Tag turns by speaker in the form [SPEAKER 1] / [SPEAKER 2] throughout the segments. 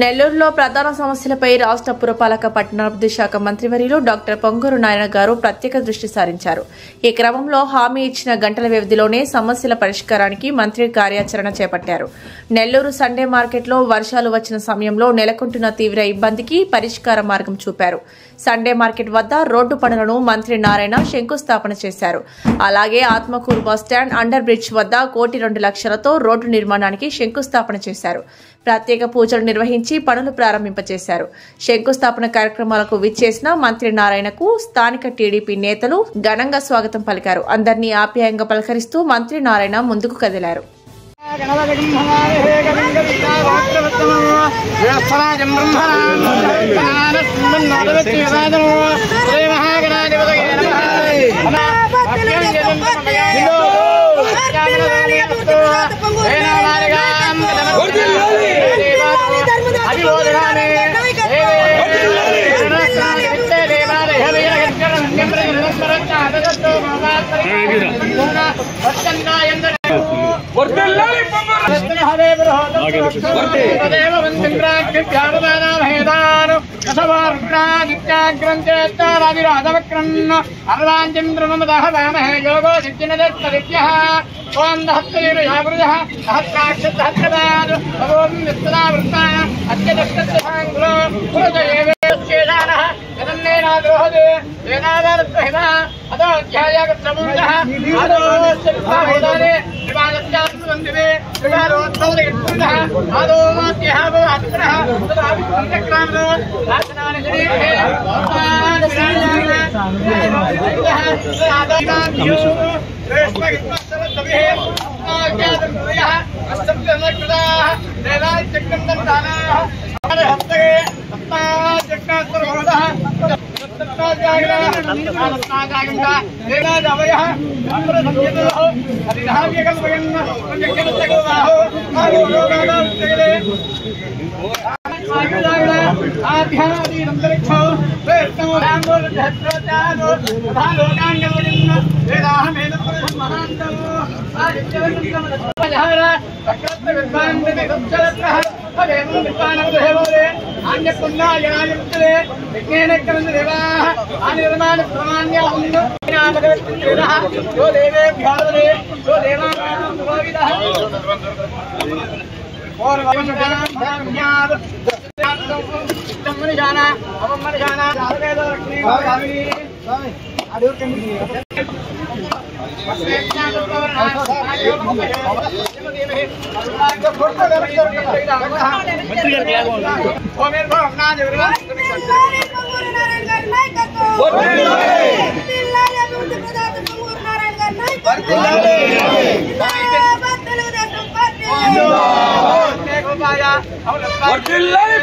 [SPEAKER 1] నెల్లూరులో ప్రధాన సమస్యలపై రాష్ట్ర పురపాలక పట్టణాభివృద్ధి శాఖ మంత్రివర్యులు డాక్టర్ పొంగూరు నారాయణ గారు ప్రత్యేక దృష్టి సారించారు. ఈ క్రమంలో హామీ ఇచ్చిన గంటల వ్యవధిలోనే సమస్యల పరిష్కారానికి మంత్రి కార్యాచరణ చేపట్టారు. నెల్లూరు సండే మార్కెట్లో వర్షాలు వచ్చిన సమయంలో నెలకొంటున్న తీవ్ర ఇబ్బందికి పరిష్కార మార్గం చూపారు. సండే మార్కెట్ వద్ద రోడ్డు పనులను మంత్రి నారాయణ శంకుస్థాపన చేశారు. అలాగే ఆత్మకూరు బస్టాండ్ అండర్ బ్రిడ్జ్ వద్ద 1,02,00,000తో రోడ్డు నిర్మాణానికి శంకుస్థాపన చేశారు. ప్రత్యేక పూజలు నిర్వహించి పనులు ప్రారంభింపచేశారు. శంకుస్థాపన కార్యక్రమాలకు విచ్చేసిన మంత్రి నారాయణకు స్థానిక టీడీపీ నేతలు ఘనంగా స్వాగతం పలికారు. అందరినీ ఆప్యాయంగా పలకరిస్తూ మంత్రి నారాయణ ముందుకు కదిలారు.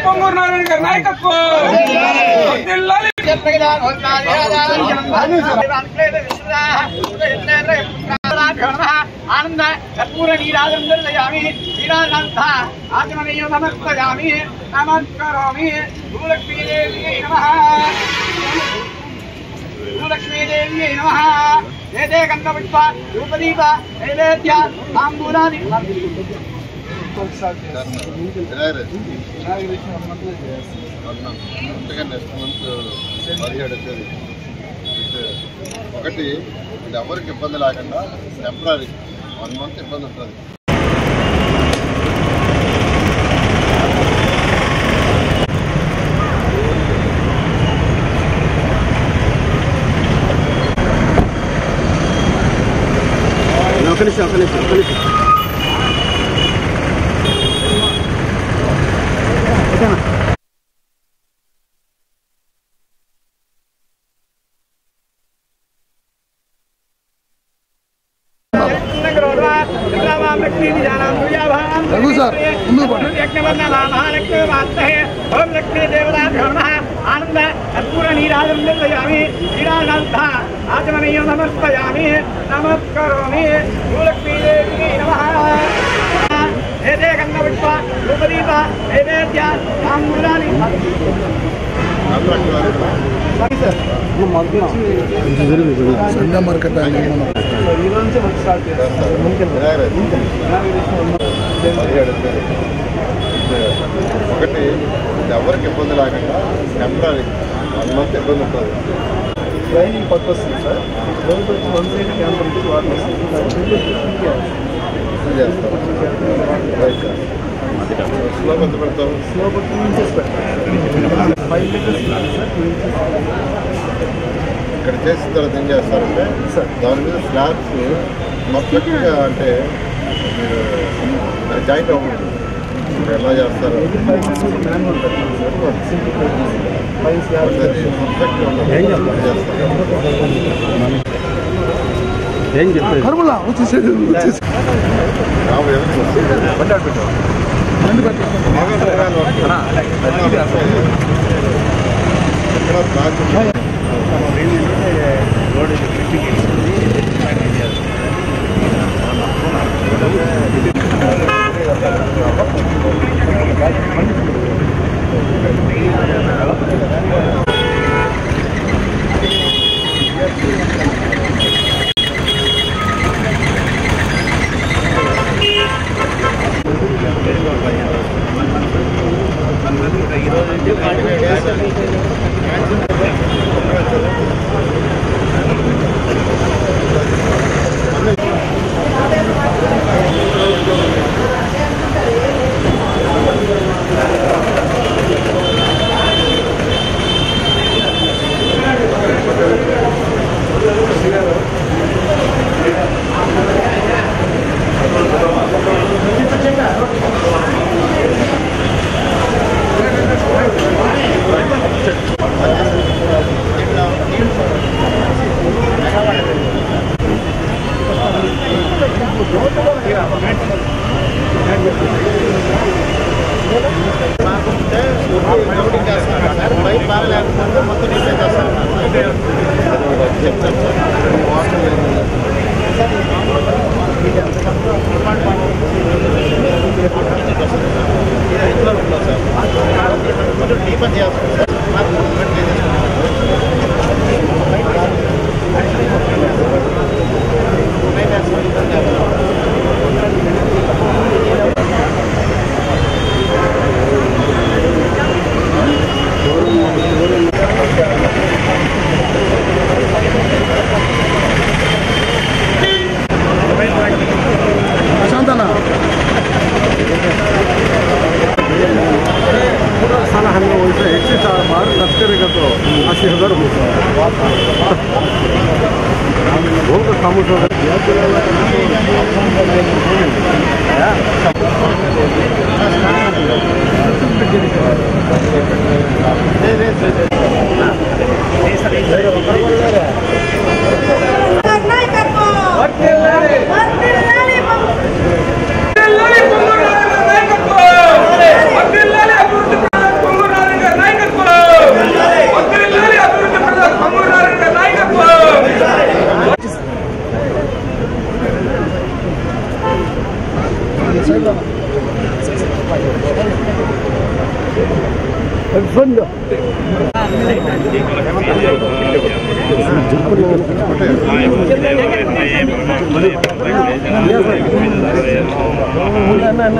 [SPEAKER 2] పొంగూరు నారాయణ గారి నాయకత్వం ఆనంద కర్పూర నీరాజందర్శయామి శ్రీరాజంత ఆచమనీయం సమర్పయామి నమస్కరోమి భూలక్ష్మీదేవ్యై నమః భూలక్ష్మీదేవ్యై నమః ఏదే గంధపుష్ప రూపదీప నైవేద్య తాంబూలాది
[SPEAKER 3] ఒకటి ఇది ఎవరికి ఇబ్బంది లేకుండా టెంపరీ 1 month ఇబ్బంది ఉంటుంది.
[SPEAKER 2] आनंद कर्पूर नीराजंदर्शयामि नीराजंत आचमनीयं समर्पयामि नमस्करोमि भूलक्ष्मीदेव्यै नमः एते गन्धपुष्प रूपदीप नैवेद्य तांबूलानि
[SPEAKER 4] సండే మార్కెట్
[SPEAKER 3] ఒకటి ఎవరికి ఇబ్బంది లేకుండా టెంపరీ 1 month ఇబ్బంది ఉంటుంది.
[SPEAKER 4] ట్రైనింగ్ పర్పస్ సార్ రోజు వచ్చి 1 సైడ్ క్యాంప్ ఉంటుంది వాటర్
[SPEAKER 3] స్లో ఎంత పెడతాం?
[SPEAKER 4] స్లో 2 inches పెట్టాలి. 5 liters సార్ 2 inches.
[SPEAKER 3] ఇక్కడ చేసిన తర్వాత ఏం చేస్తారంటే దాని మీద స్లాబ్స్ మొత్తం అంటే మీరు జాయింట్ అవ్వదు. ఎలా చేస్తారు?
[SPEAKER 4] ఏం చెప్తారు కర్మలా వచ్చేసేది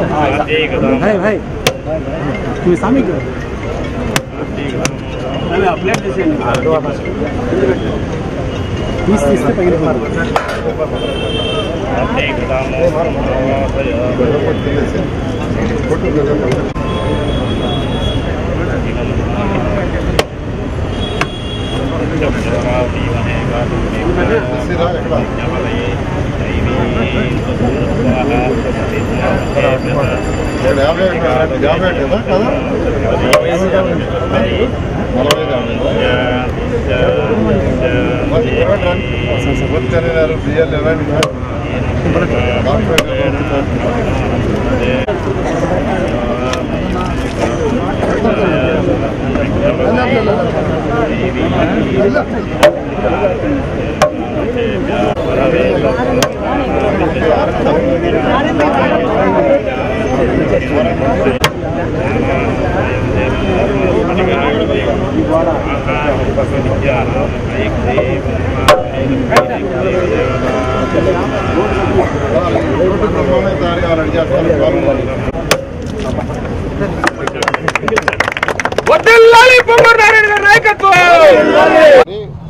[SPEAKER 4] भाई तुम्हें सामी करो अपडेट जैसे तीस पहले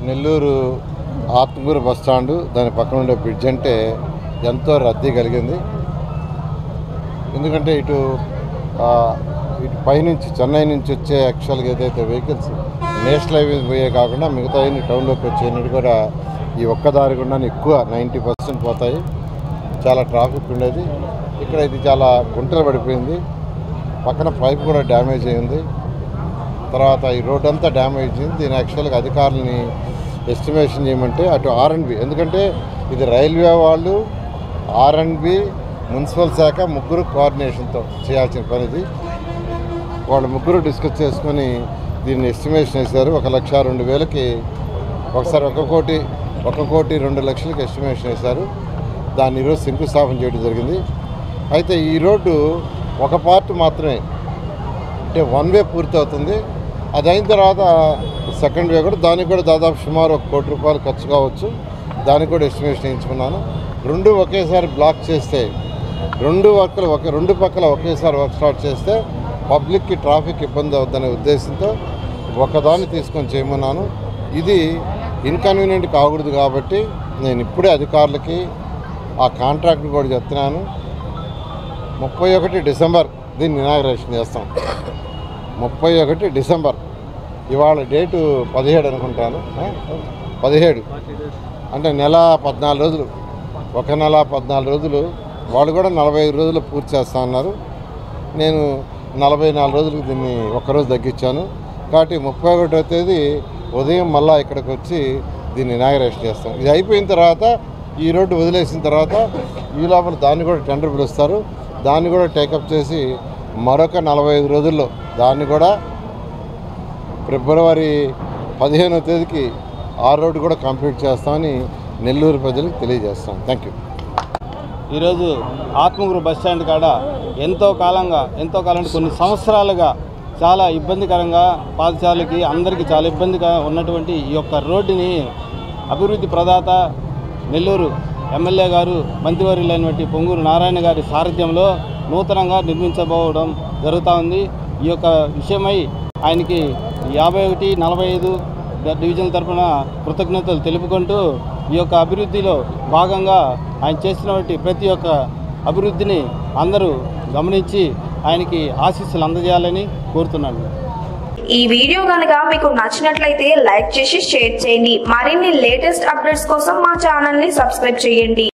[SPEAKER 3] నెల్లూరు ఆత్మకూరు బస్ స్టాండు దాని పక్కన ఉండే బ్రిడ్జ్ అంటే ఎంతో రద్దీ కలిగింది. ఎందుకంటే ఇటు పైనుంచి చెన్నై నుంచి వచ్చే యాక్చువల్గా ఏదైతే వెహికల్స్ నేషనల్ హైవేస్ పోయే కాకుండా మిగతా టౌన్లోకి వచ్చేది కూడా ఈ ఒక్క దారి గుండా ఎక్కువ 90% పోతాయి. చాలా ట్రాఫిక్ ఉండేది. ఇక్కడ ఇది చాలా గుంటలు పడిపోయింది. పక్కన పైప్ కూడా డ్యామేజ్ అయింది. తర్వాత ఈ రోడ్ అంతా డ్యామేజ్ అయింది. దీని యాక్చువల్గా అధికారులని ఎస్టిమేషన్ చేయమంటే అటు ఆర్ఎండ్బి, ఎందుకంటే ఇది రైల్వే వాళ్ళు, ఆర్ఎండ్బి, మున్సిపల్ శాఖ ముగ్గురు కోఆర్డినేషన్తో చేయాల్సిన పని ఇది. వాళ్ళు ముగ్గురు డిస్కస్ చేసుకొని దీన్ని ఎస్టిమేషన్ వేశారు. 1,02,000కి ఒకసారి 1,02,00,000కి ఎస్టిమేషన్ వేశారు. దాన్ని ఈరోజు శంకుస్థాపన చేయడం జరిగింది. అయితే ఈ రోడ్డు ఒక పార్ట్ మాత్రమే, అంటే వన్ వే పూర్తి అవుతుంది. అది అయిన తర్వాత సెకండ్ వే కూడా, దానికి కూడా దాదాపు సుమారు 1 కోటి రూపాయలు ఖర్చు కావచ్చు. దానికి కూడా ఎస్టిమేషన్ వేయించుకున్నాను. రెండు ఒకేసారి బ్లాక్ చేస్తే, రెండు పక్కల ఒకేసారి వర్క్ స్టార్ట్ చేస్తే పబ్లిక్కి ట్రాఫిక్ ఇబ్బంది అవుద్దనే ఉద్దేశంతో ఒకదాన్ని తీసుకొని చేయమన్నాను. ఇది ఇన్కన్వీనియంట్ కాకూడదు కాబట్టి నేను ఇప్పుడే అధికారులకి ఆ కాంట్రాక్ట్ కూడా చెప్తున్నాను. 31 డిసెంబర్ దీన్ని ఇనాగరేషన్ చేస్తాం. 31 డిసెంబర్, ఇవాళ డేటు 17 అనుకుంటాను. 17 అంటే నెల 14 రోజులు, ఒక నెల 14 రోజులు. వాళ్ళు కూడా 45 రోజులు పూర్తి చేస్తా ఉన్నారు. నేను 44 రోజులకు దీన్ని ఒక్కరోజు తగ్గించాను. కాబట్టి 31వ తేదీ ఉదయం మళ్ళీ ఇక్కడికి వచ్చి దీన్ని ఇనాగరేషన్ చేస్తాం. ఇది అయిపోయిన తర్వాత, ఈ రోడ్డు వదిలేసిన తర్వాత ఈ లోపల దాన్ని కూడా టెండర్ పిలుస్తారు. దాన్ని కూడా టేకప్ చేసి మరొక 45 రోజుల్లో దాన్ని కూడా ఫిబ్రవరి 15వ తేదీకి ఆ రోడ్డు కూడా కంప్లీట్ చేస్తామని నెల్లూరు ప్రజలకు తెలియజేస్తాం. Thank you.
[SPEAKER 5] ఈరోజు ఆత్మకూరు బస్ స్టాండ్ కాడ ఎంతో కాలం కొన్ని సంవత్సరాలుగా చాలా ఇబ్బందికరంగా పాదచారులకి అందరికీ చాలా ఇబ్బందిగా ఉన్నటువంటి ఈ యొక్క రోడ్డుని అభివృద్ధి ప్రదాత నెల్లూరు ఎమ్మెల్యే గారు, మంత్రివర్యులైనటువంటి పొంగూరు నారాయణ గారి సారథ్యంలో నూతనంగా నిర్మించబోవడం జరుగుతూ ఉంది. ఈ యొక్క విషయమై ఆయనకి 51-45 డివిజన్ తరఫున కృతజ్ఞతలు తెలుపుకుంటూ ఈ యొక్క అభివృద్ధిలో భాగంగా ఆయన చేసినటువంటి ప్రతి ఒక్క అభివృద్ధిని అందరూ గమనించి ఆయనకి ఆశీస్సులు అందజేయాలని కోరుతున్నాను.
[SPEAKER 6] ఈ వీడియో కనుక మీకు నచ్చినట్లయితే లైక్ చేసి షేర్ చేయండి. మరిన్ని లేటెస్ట్ అప్డేట్స్ కోసం మా ఛానల్ ని సబ్స్క్రైబ్ చేయండి.